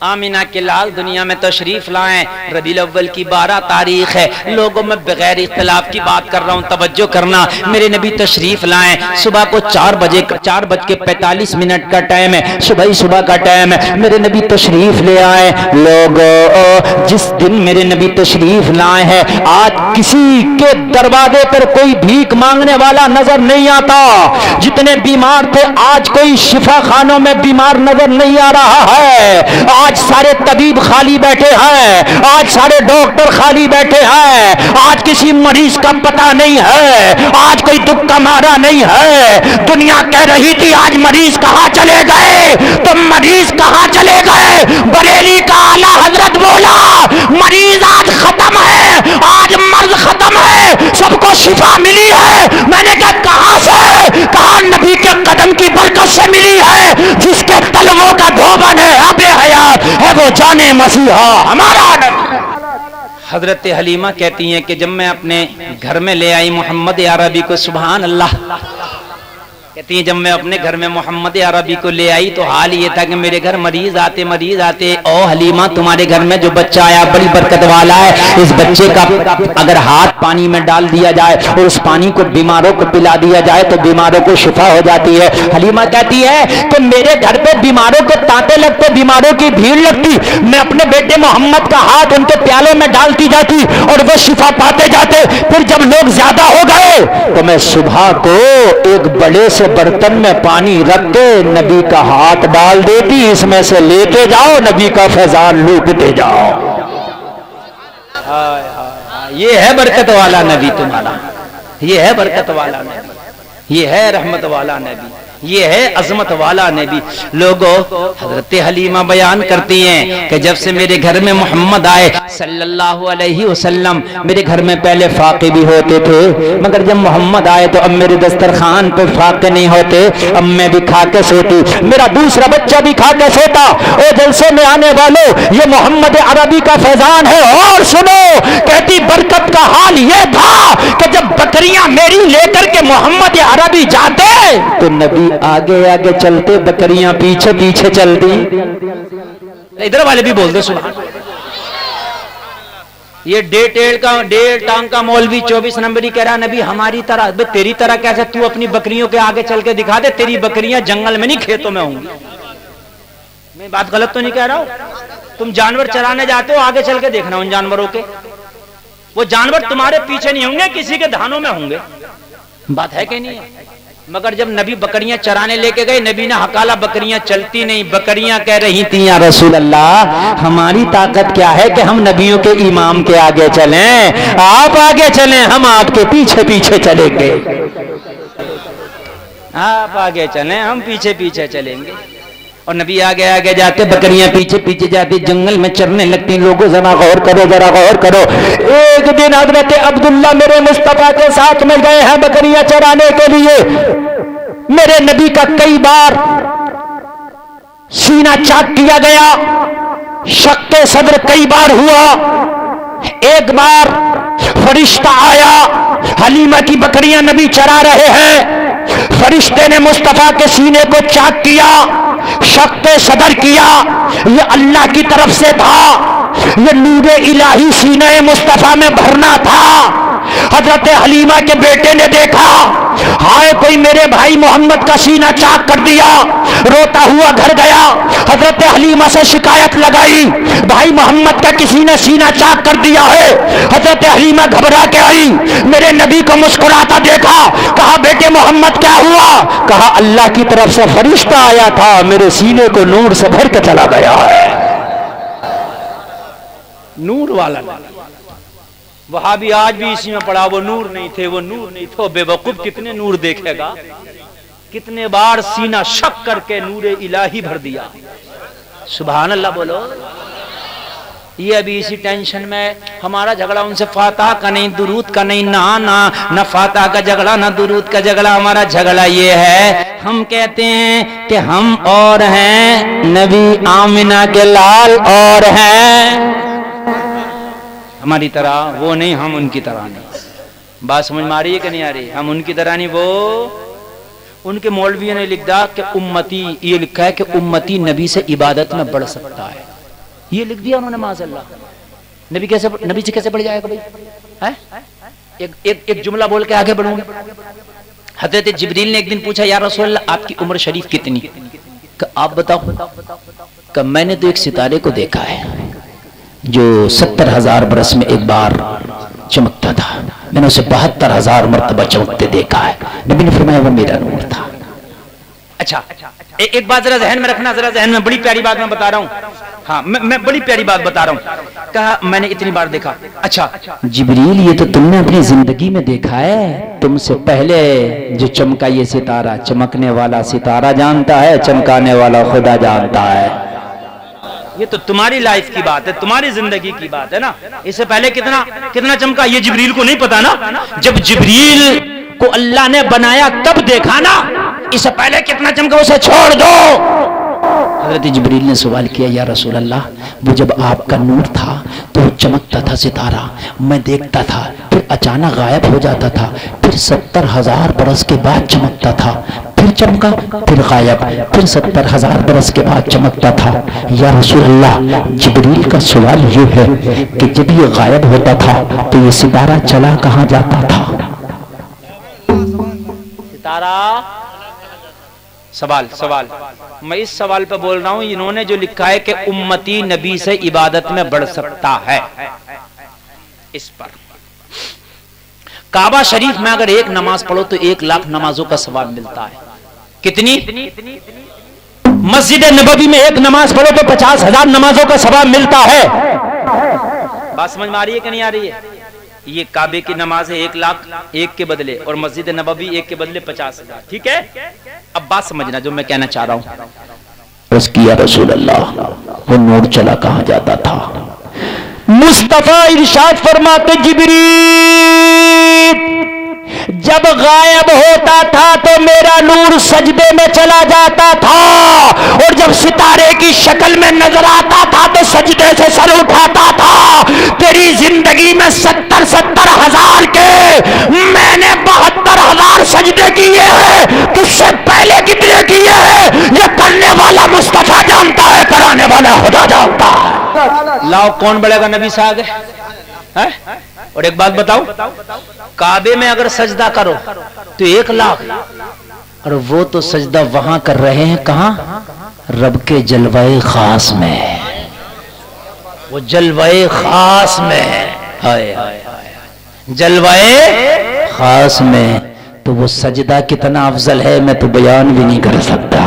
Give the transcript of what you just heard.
آمینہ کے لال دنیا میں تشریف لائیں، ربیع الاول کی 12 تاریخ ہے۔ لوگوں میں بغیر اختلاف کی بات کر رہا ہوں، توجہ کرنا۔ میرے نبی تشریف لائیں، صبح کو 4:45 کا ٹائم ہے، صبح کا ٹائم ہے، میرے نبی تشریف لے آئے۔ لوگوں، جس دن میرے نبی تشریف لائے ہیں، آج کسی کے دروازے پر کوئی بھیک مانگنے والا نظر نہیں آتا۔ جتنے بیمار تھے آج کوئی شفا خانوں میں بیمار نظر نہیں آ رہا ہے۔ آج سارے طبیب خالی بیٹھے ہیں، آج سارے ڈاکٹر خالی بیٹھے ہیں، آج کسی مریض کا پتہ نہیں ہے، آج کوئی دکھ کا مارا نہیں ہے۔ دنیا کہہ رہی تھی آج مریض کہاں چلے گئے، تو مریض کہاں چلے گئے؟ بریلی کا اعلیٰ حضرت بولا مریض آج ختم ہے، آج مرض ختم ہے، سب کو شفا ملی ہے۔ میں نے کہا کہاں سے؟ کہا نبی کے قدم کی برکت سے ملی ہے، جس کے تلووں کا دھوبن ہے آب حیات ہے وہ جانے مسیحا ہمارا نبی۔ حضرت حلیمہ کہتی ہیں کہ جب میں اپنے گھر میں لے آئی محمد عربی کو، سبحان اللہ، کہتی ہیں جب میں اپنے گھر میں محمد عربی کو لے آئی تو حال یہ تھا کہ میرے گھر مریض آتے۔ او حلیمہ تمہارے گھر میں جو بچہ آیا بڑی برکت والا ہے، اس بچے کا اگر ہاتھ پانی میں ڈال دیا جائے اور اس پانی کو بیماروں کو پلا دیا جائے تو بیماروں کو شفا ہو جاتی ہے۔ حلیمہ کہتی ہے کہ میرے گھر پہ بیماروں کے تانتے لگتے، بیماروں کی بھیڑ لگتی، میں اپنے بیٹے محمد کا ہاتھ ان کے پیالوں میں ڈالتی جاتی اور وہ شفا پاتے جاتے۔ پھر جب لوگ زیادہ ہو گئے تو میں صبح کو ایک بڑے سے برتن میں پانی رکھ کے نبی کا ہاتھ ڈال دیتی، اس میں سے لیتے جاؤ، نبی کا فیضان لوٹتے جاؤ۔ یہ ہے برکت والا نبی تمہارا، یہ ہے برکت والا نبی، یہ ہے رحمت والا نبی، یہ ہے عظمت والا نبی۔ لوگوں، حضرت حلیمہ بیان کرتی ہیں کہ جب سے میرے گھر میں محمد آئے صلی اللہ علیہ وسلم، میرے گھر میں پہلے فاقے بھی ہوتے تھے، مگر جب محمد آئے تو اب میرے دسترخوان پہ فاقے نہیں ہوتے، اب میں بھی کھا کے سوتی، میرا دوسرا بچہ بھی کھا کے سوتا۔ او جلسے میں آنے والوں، یہ محمد عربی کا فیضان ہے۔ اور سنو، کہتی برکت کا حال یہ تھا کہ جب بکریاں میری لے کر کے محمد عربی جاتے تو نبی آگے آگے چلتے، بکریاں پیچھے پیچھے چلتی۔ ادھر والے بھی بول دے سبحان۔ یہ ڈیڑھ ٹانگ کا مولوی 24 نمبری کہہ رہا نبی ہماری طرح، تیری طرح کیسے؟ تو اپنی بکریوں کے آگے چل کے دکھا دے، تیری بکریاں جنگل میں نہیں کھیتوں میں ہوں گی۔ میں بات غلط تو نہیں کہہ رہا ہوں؟ تم جانور چرانے جاتے ہو، آگے چل کے دیکھنا ان جانوروں کے، وہ جانور تمہارے پیچھے نہیں ہوں گے، کسی کے دھانوں میں ہوں گے۔ بات ہے کہ نہیں ہے؟ مگر جب نبی بکریاں چرانے لے کے گئے، نبی نے حکالا بکریاں چلتی نہیں، بکریاں کہہ رہی تھیں یا رسول اللہ ہماری طاقت کیا ہے کہ ہم نبیوں کے امام کے آگے چلیں، آپ آگے چلیں، ہم آپ کے پیچھے پیچھے چلیں گے، آپ آگے چلیں ہم پیچھے پیچھے چلیں گے۔ اور نبی آگے آگے جاتے، بکریاں پیچھے پیچھے جاتی، جنگل میں چرنے لگتی۔ لوگوں ذرا غور کرو، ذرا غور کرو۔ ایک دن حضرت عبداللہ میرے مصطفیٰ کے ساتھ میں گئے ہیں بکریاں چرانے کے لیے، میرے نبی کا کئی بار سینہ چاک کیا گیا، شق صدر کئی بار ہوا۔ ایک بار فرشتہ آیا، حلیمہ کی بکریاں نبی چرا رہے ہیں، فرشتے نے مصطفیٰ کے سینے کو چاک کیا، شق صدر کیا، یہ اللہ کی طرف سے تھا، یہ نور الہی سینہ مصطفیٰ میں بھرنا تھا۔ حضرت حلیمہ کے بیٹے نے دیکھا، ہائے کوئی میرے بھائی محمد کا سینہ چاک کر دیا، روتا ہوا گھر گیا، حضرت حلیمہ سے شکایت لگائی، بھائی محمد کا کسی نے سینہ چاک کر دیا ہے۔ حضرت حلیمہ گھبرا کے آئی، میرے نبی کو مسکراتا دیکھا، کہا بیٹے محمد کیا ہوا؟ کہا اللہ کی طرف سے فرشتہ آیا تھا، میرے سینے کو نور سے بھر کے چلا گیا ہے۔ نور والا وہاں بھی آج بھی اسی میں پڑا، وہ نور نہیں تھے، وہ نور نہیں تھے، بے وقوف کتنے نور دیکھے گا، کتنے بار سینہ شک کر کے نور الہی بھر دیا۔ سبحان اللہ بولو۔ یہ ابھی اسی ٹینشن میں ہمارا جھگڑا ان سے فاتحہ کا نہیں، درود کا نہیں، نہ فاتحہ کا جھگڑا نہ درود کا جھگڑا، ہمارا جھگڑا یہ ہے ہم کہتے ہیں کہ ہم اور ہیں، نبی آمنہ کے لال اور ہیں، ہماری طرح وہ نہیں، ہم ان کی طرح نہیں۔ بات سمجھ میں آ رہی ہے کہ نہیں آ رہی؟ ہم ان کی طرح نہیں، وہ ان کے مولویوں نے لکھا کہ امتی، یہ لکھا ہے کہ امتی نبی سے عبادت میں بڑھ سکتا ہے، یہ لکھ دیا انہوں نے معاذ اللہ. نبی سے کیسے پڑھ جائے گا بھائی؟ ایک جملہ بول کے آگے بڑھوں. حضرت جبریل نے ایک دن پوچھا یا رسول اللہ آپ کی عمر شریف کتنی؟ کہ آپ بتاؤ. کہ میں نے تو ایک ستارے کو دیکھا ہے جو 70,000 برس میں ایک بار چمکتا تھا. میں نے اسے 72,000 مرتبہ چمکتے دیکھا ہے. نبی نے فرمایا وہ میرا نور تھا. اچھا ایک بات ذرا ذہن میں رکھنا، ذرا ذہن میں، بڑی پیاری بات میں بتا رہا ہوں. ہاں میں بڑی پیاری بات بتا رہا ہوں. کہا میں نے اتنی بار دیکھا. اچھا جبریل یہ تو تم نے اپنی زندگی میں دیکھا ہے. تم سے پہلے جو چمکا یہ ستارہ، چمکنے والا ستارہ جانتا ہے، چمکانے والا خدا جانتا ہے. یہ تو تمہاری لائف کی بات ہے، تمہاری زندگی کی بات ہے نا. اس سے پہلے کتنا چمکا یہ جبریل کو نہیں پتا نا. جب جبریل کو اللہ نے بنایا تب دیکھا نا. اس سے پہلے کتنا چمکا اسے چھوڑ دو. حضرت جبریل نے سوال کیا یا رسول اللہ وہ جب آپ کا نور تھا تو چمکتا تھا ستارہ، میں دیکھتا تھا، پھر اچانک غائب ہو جاتا تھا، پھر 70,000 برس کے بعد چمکتا تھا، پھر چمکا، پھر غائب، پھر 70,000 برس کے بعد چمکتا تھا. یا رسول اللہ جبریل کا سوال یہ ہے کہ جب یہ غائب ہوتا تھا تو یہ ستارہ چلا کہاں جاتا تھا؟ ستارہ سوال میں اس سوال پہ بول رہا ہوں. انہوں نے جو لکھا ہے کہ امتی نبی سے عبادت میں بڑھ سکتا ہے، اس پر کعبہ شریف میں اگر ایک نماز پڑھو تو 1,00,000 نمازوں کا ثواب ملتا ہے. کتنی؟ مسجد نبوی میں ایک نماز پڑھو تو 50,000 نمازوں کا ثواب ملتا ہے. بات سمجھ میں آ رہی ہے کہ نہیں آ رہی ہے؟ یہ کعبے کی نماز ہے 1,00,000 ایک کے بدلے، اور مسجد نبوی ایک کے بدلے 50,000. ٹھیک ہے؟ اب بات سمجھنا جو میں کہنا چاہ رہا ہوں. عرض کیا رسول اللہ وہ نور چلا کہاں جاتا تھا؟ مصطفیٰ ارشاد فرماتے جبریل جب غائب ہوتا تھا تو میرا نور سجدے میں چلا جاتا تھا، اور جب ستارے کی شکل میں نظر آتا تھا تو سجدے سے سر اٹھاتا تھا. تیری زندگی میں 70,000 کے میں نے 72,000 سجدے کیے ہیں. تجھ سے پہلے کتنے کیے ہیں یہ کرنے والا مصطفیٰ جانتا ہے، کرانے والا خدا جانتا ہے. لاؤ کون بڑھے گا نبی سے آگے؟ اور ایک بات بتاؤ، کعبے میں اگر سجدہ کرو تو 1,00,000، اور وہ تو سجدہ وہاں کر رہے ہیں کہاں؟ رب کے جلوہ خاص میں. وہ جلوہ خاص میں، جلوہ خاص میں. تو وہ سجدہ کتنا افضل ہے میں تو بیان بھی نہیں کر سکتا.